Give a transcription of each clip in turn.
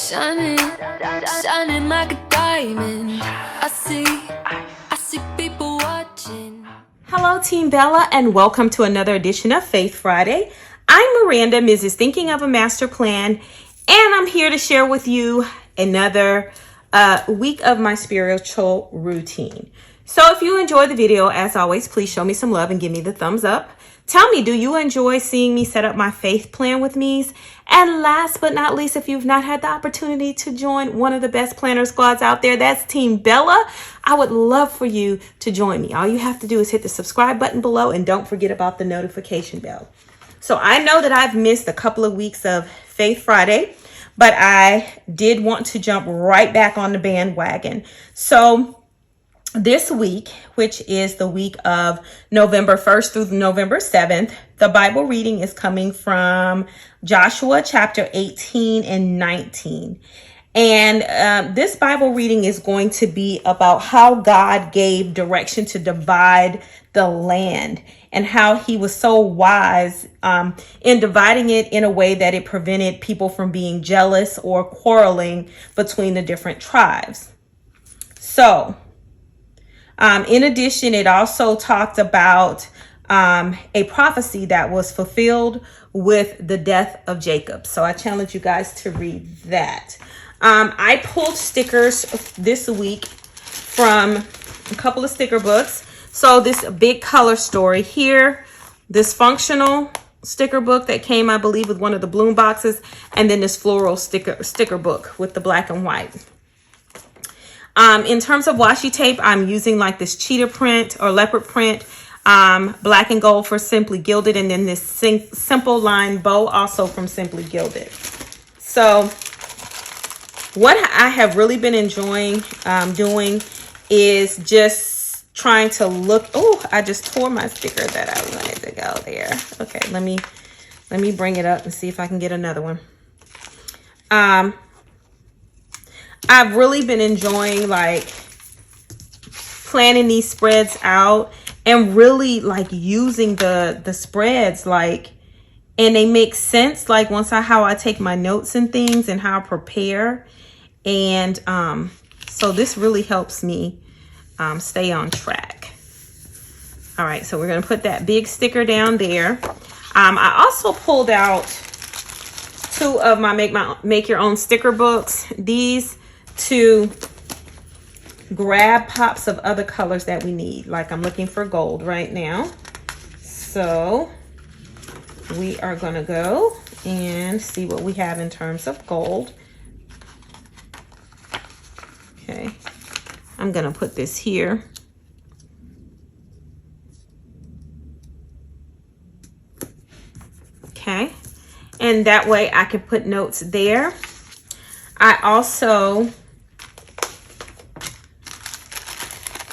Shining, shining like a diamond. I see people watching. Hello, Team Bella, and welcome to another edition of Faith Friday. I'm Miranda, Mrs. Thinking of a Master Plan, and I'm here to share with you another week of my spiritual routine. So if you enjoyed the video, as always, please show me some love and give me the thumbs up. Tell me, do you enjoy seeing me set up my faith plan with me? And last but not least, if you've not had the opportunity to join one of the best planner squads out there, that's Team Bella, I would love for you to join me. All you have to do is hit the subscribe button below and don't forget about the notification bell. So I know that I've missed a couple of weeks of Faith Friday, but I did want to jump right back on the bandwagon. So this week, which is the week of November 1st through November 7th, the Bible reading is coming from Joshua chapter 18 and 19. And this Bible reading is going to be about how God gave direction to divide the land and how he was so wise in dividing it in a way that it prevented people from being jealous or quarreling between the different tribes. So, in addition, it also talked about a prophecy that was fulfilled with the death of Jacob. So I challenge you guys to read that. I pulled stickers this week from a couple of sticker books. So this big color story here, this functional sticker book that came, I believe, with one of the bloom boxes, and then this floral sticker book with the black and white. In terms of washi tape, I'm using like this cheetah print or leopard print, black and gold for Simply Gilded, and then this simple line bow also from Simply Gilded. So what I have really been enjoying doing is just trying to look. Oh, I just tore my sticker that I wanted to go there. Okay, let me bring it up and see if I can get another one. I've really been enjoying like planning these spreads out and really like using the spreads, like, and they make sense like once how I take my notes and things and how I prepare. And so this really helps me stay on track. All right, so we're going to put that big sticker down there. I also pulled out two of my make your own sticker books. These to grab pops of other colors that we need. Like I'm looking for gold right now. So we are gonna go and see what we have in terms of gold. Okay, I'm gonna put this here. Okay, and that way I can put notes there. I also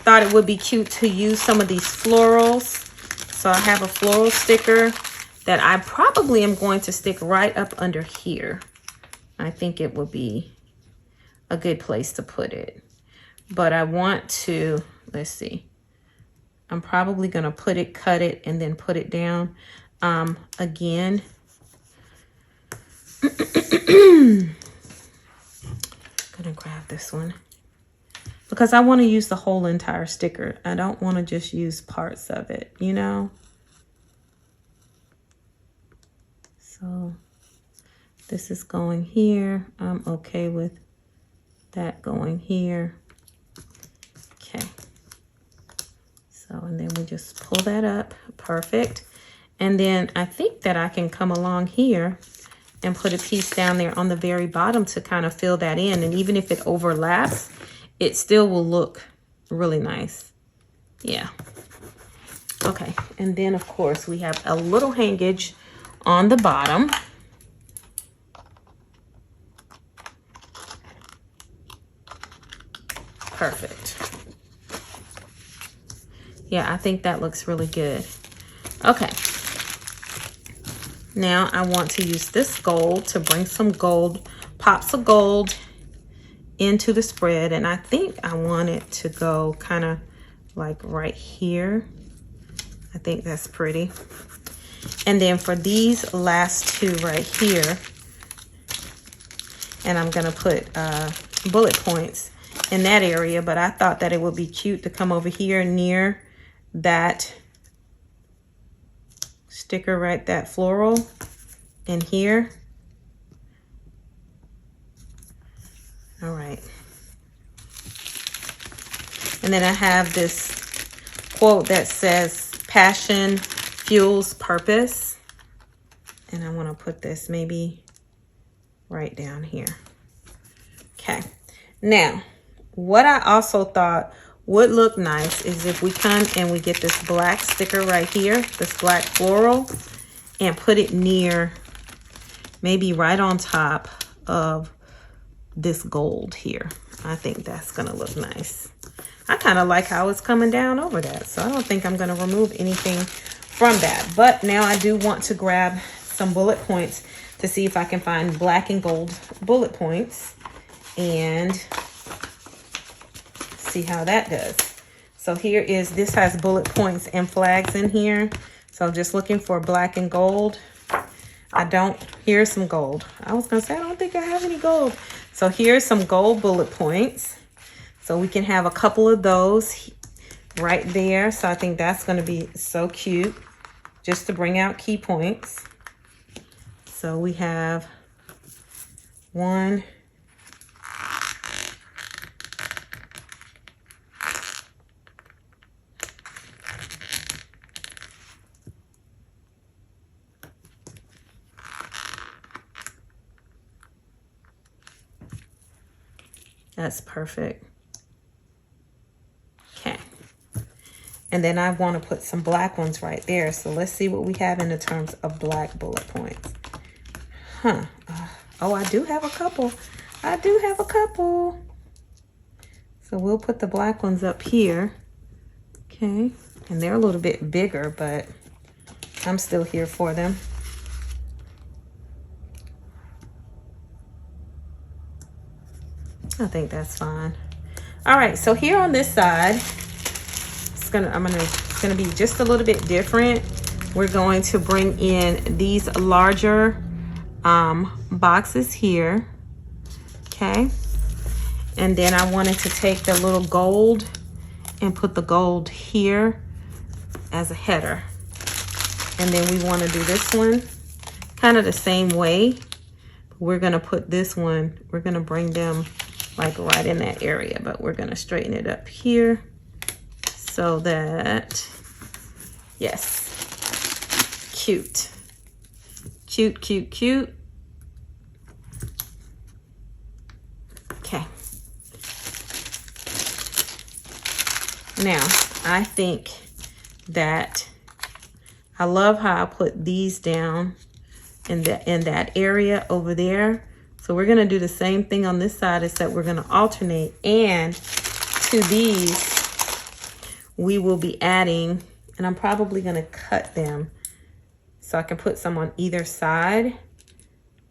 thought it would be cute to use some of these florals. So I have a floral sticker that I probably am going to stick right up under here. I think it would be a good place to put it. But I want to, let's see. I'm probably going to put it, cut it, and then put it down. Again. Gonna grab this one because I want to use the whole entire sticker. I don't want to just use parts of it, you know. So this is going here. I'm okay with that going here. Okay. So, and then we just pull that up. Perfect. And then I think that I can come along here and put a piece down there on the very bottom to kind of fill that in. And even if it overlaps, it still will look really nice. Yeah. Okay. And then, of course, we have a little hangage on the bottom. Perfect. Yeah, I think that looks really good. Okay. Now I want to use this gold to bring some gold, pops of gold into the spread. And I think I want it to go kind of like right here. I think that's pretty. And then for these last two right here, And I'm gonna put bullet points in that area, but I thought that it would be cute to come over here near that sticker, right, that floral in here. All right. And then I have this quote that says, passion fuels purpose. And I want to put this maybe right down here. Okay. Now, what I also thought would look nice is if we come and we get this black sticker right here, this black floral, and put it near, maybe right on top of this gold here. I think that's gonna look nice. I kind of like how it's coming down over that, so I don't think I'm gonna remove anything from that. But now I do want to grab some bullet points to see if I can find black and gold bullet points and see how that does. So here is, this has bullet points and flags in here. So just looking for black and gold. Here's some gold. I was gonna say, I don't think I have any gold. So here's some gold bullet points. So we can have a couple of those right there. So I think that's gonna be so cute, just to bring out key points. So we have one, that's perfect. Okay. And then I want to put some black ones right there. So let's see what we have in the terms of black bullet points. Oh, I do have a couple. I do have a couple. So we'll put the black ones up here. Okay. And they're a little bit bigger, but I'm still here for them. I think that's fine. All right, so here on this side, it's gonna be just a little bit different. We're going to bring in these larger boxes here. Okay. And then I wanted to take the little gold and put the gold here as a header. And then we want to do this one kind of the same way. We're going to put this one, we're going to bring them like right in that area, but we're going to straighten it up here so that, yes, cute. Cute, cute, cute. Okay. Now, I think that I love how I put these down in that area over there. So we're gonna do the same thing on this side, except we're gonna alternate. And to these, we will be adding, and I'm probably gonna cut them so I can put some on either side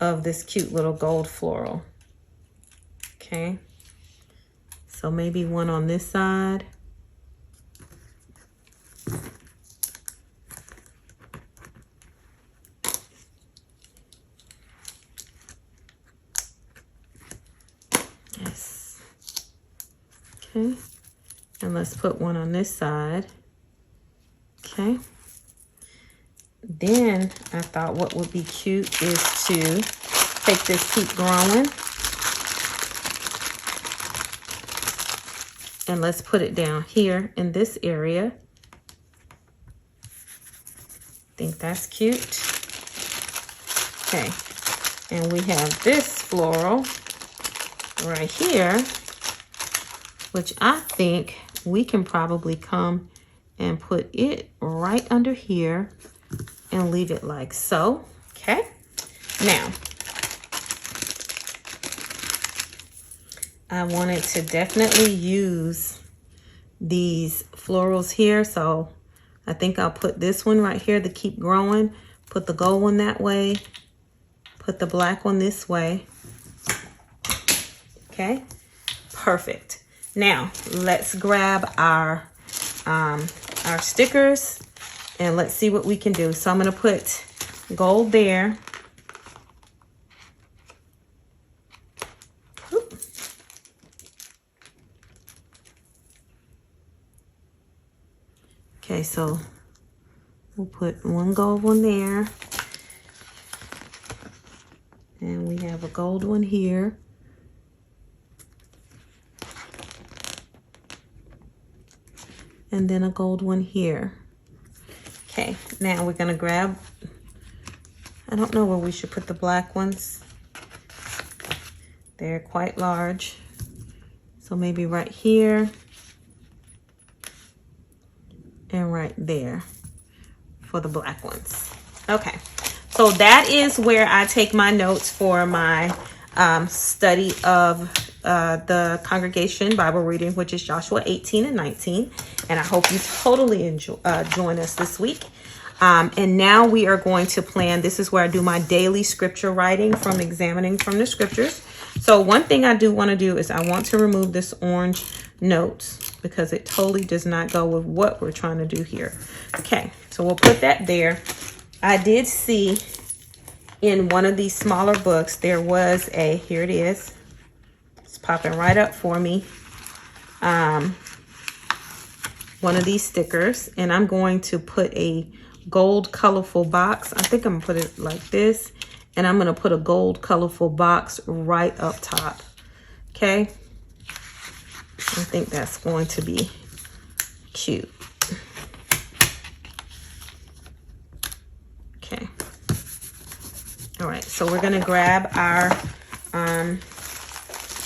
of this cute little gold floral. Okay. So maybe one on this side. Yes. Okay. And let's put one on this side. Okay. Then I thought what would be cute is to take this Keep Growing and let's put it down here in this area. Think that's cute. Okay. And we have this floral right here, which I think we can probably come and put it right under here and leave it like so. Okay. Now, I wanted to definitely use these florals here. So I think I'll put this one right here to Keep Growing. Put the gold one that way. Put the black one this way. Okay. Perfect. Now, let's grab our stickers and let's see what we can do. So I'm going to put gold there. so we'll put one gold one there. And we have a gold one here. And then a gold one here. Okay, now we're gonna grab, I don't know where we should put the black ones. They're quite large. So maybe right here and right there for the black ones. Okay, so that is where I take my notes for my study of the congregation Bible reading, which is Joshua 18 and 19. And I hope you totally join us this week. And now we are going to plan. This is where I do my daily scripture writing from examining from the scriptures. So one thing I do want to do is I want to remove this orange notes because it totally does not go with what we're trying to do here. Okay, so we'll put that there. I did see in one of these smaller books, there was a, here it is. It's popping right up for me. One of these stickers, and I'm going to put a gold colorful box. I think I'm gonna put it like this, and I'm gonna put a gold colorful box right up top. Okay, I think that's going to be cute. Okay, all right, so we're gonna grab our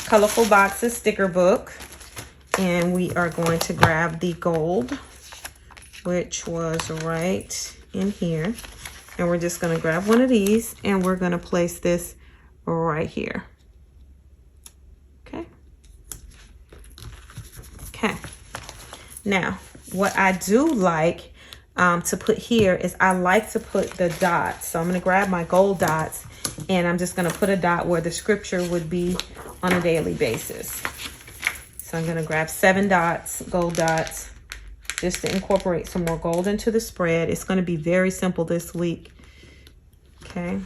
colorful boxes sticker book, and we are going to grab the gold, which was right in here. And we're just going to grab one of these and we're going to place this right here. Okay. Okay. Now, what I do like to put here is I like to put the dots. So I'm going to grab my gold dots and I'm just going to put a dot where the scripture would be on a daily basis. So I'm going to grab 7 dots, gold dots, just to incorporate some more gold into the spread. It's going to be very simple this week. Okay.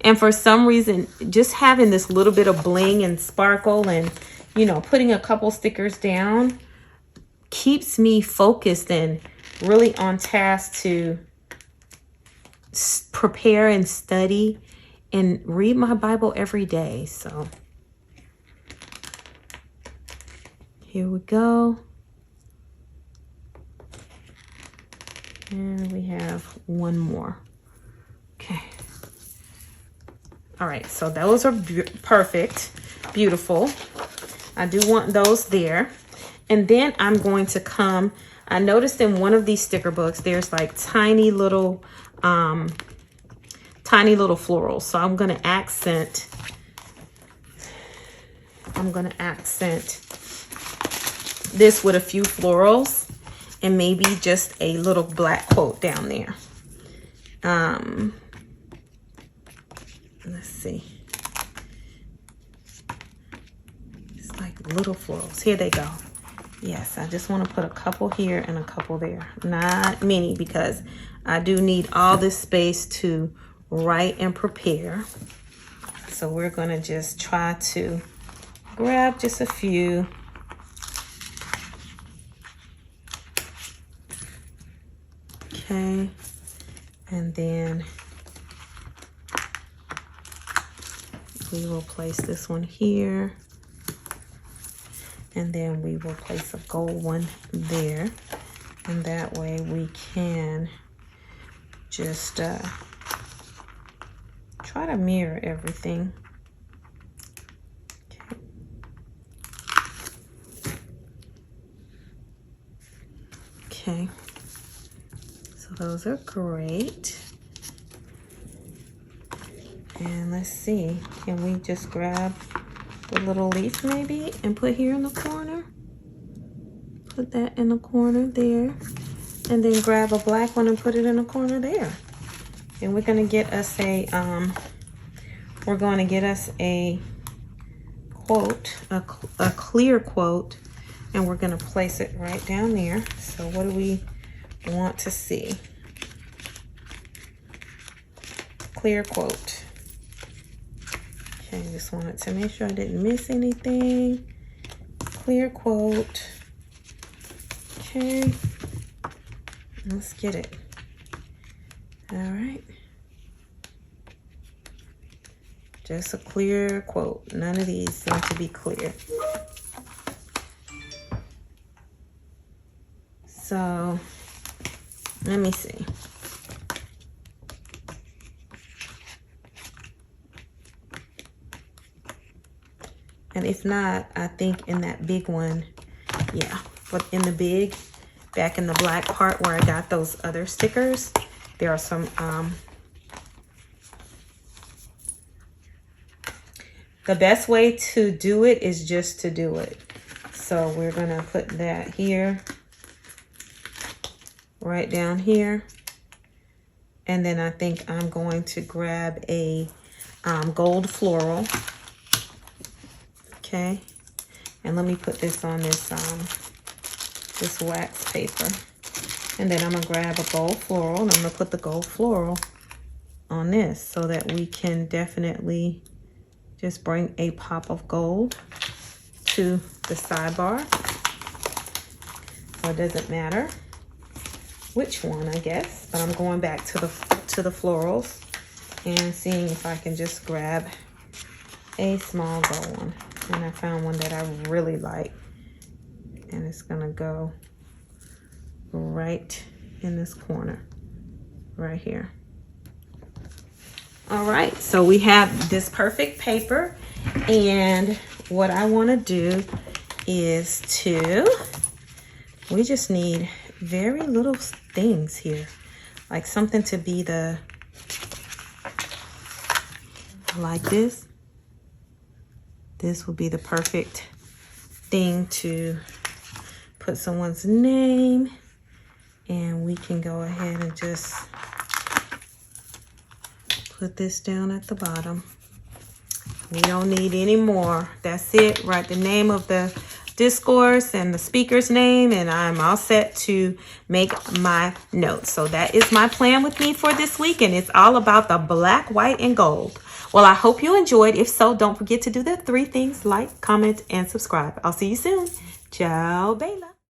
And for some reason, just having this little bit of bling and sparkle and, you know, putting a couple stickers down keeps me focused and really on task to prepare and study and read my Bible every day. So here we go. And we have one more. Okay. All right, so those are perfect, beautiful. I do want those there. And then I'm going to come, I noticed in one of these sticker books, there's like tiny little florals. So I'm going to accent this with a few florals and maybe just a little black quote down there. Let's see. It's like little florals. Here they go. Yes, I just want to put a couple here and a couple there. Not many because I do need all this space to write and prepare. So we're going to just try to grab just a few. Okay. And then we will place this one here. And then we will place a gold one there. And that way we can just try to mirror everything. Okay. So those are great. And let's see, can we just grab the little leaf maybe and put here in the corner? Put that in the corner there. And then grab a black one and put it in the corner there. And we're gonna get us a quote, a clear quote, and we're gonna place it right down there. So what do we want to see? Clear quote. Okay, just wanted to make sure I didn't miss anything. Clear quote. Okay, let's get it. All right. Just a clear quote. None of these seem to be clear. So, let me see. And if not, I think in that big one, yeah, but in the big, back in the black part where I got those other stickers, there are some, the best way to do it is just to do it. So we're gonna put that here, right down here. And then I think I'm going to grab a gold floral. Okay, and let me put this on this this wax paper, and then I'm gonna grab a gold floral, and I'm gonna put the gold floral on this so that we can definitely just bring a pop of gold to the sidebar. So it doesn't matter which one, I guess, but I'm going back to the florals and seeing if I can just grab a small gold one. And I found one that I really like, and it's gonna go right in this corner right here. All right, so we have this perfect paper, and what I want to do is we just need very little things here, like something to be like this. This will be the perfect thing to put someone's name, and we can go ahead and just put this down at the bottom. We don't need any more. That's it. Write the name of the discourse and the speaker's name, and I'm all set to make my notes. So that is my plan with me for this week, and it's all about the black, white, and gold. Well, I hope you enjoyed. If so, don't forget to do the 3 things: like, comment, and subscribe. I'll see you soon. Ciao, Bella.